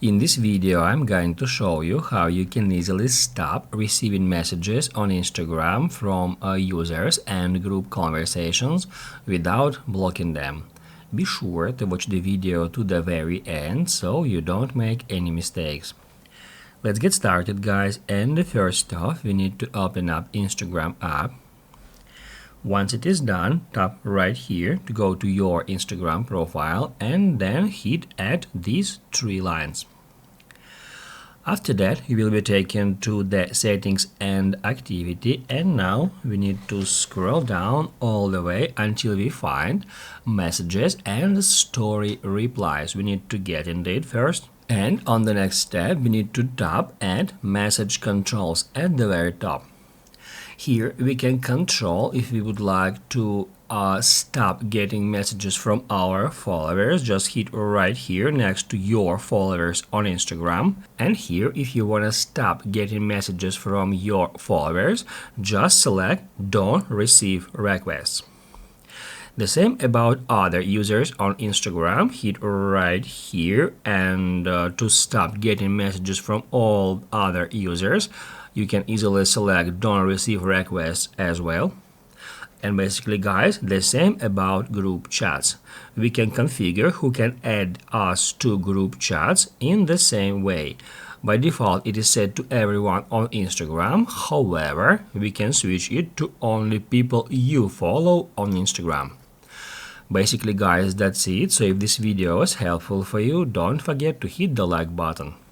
In this video, I'm going to show you how you can easily stop receiving messages on Instagram from users and group conversations without blocking them. Be sure to watch the video to the very end so you don't make any mistakes. Let's get started, guys, and the first off, we need to open up Instagram app. Once it is done, tap right here to go to your Instagram profile and then hit add these three lines. After that, you will be taken to the settings and activity, and now we need to scroll down all the way until we find messages and story replies. We need to get into it first. And on the next step, we need to tap add message controls at the very top. Here we can control if we would like to stop getting messages from our followers. Just hit right here next to your followers on Instagram. And here, if you want to stop getting messages from your followers, just select don't receive requests. The same about other users on Instagram. Hit right here, and to stop getting messages from all other users, you can easily select don't receive requests as well. And basically, guys, the same about group chats. We can configure who can add us to group chats in the same way. By default, it is set to everyone on Instagram. However, we can switch it to only people you follow on Instagram. Basically, guys, that's it. So if this video was helpful for you, don't forget to hit the like button.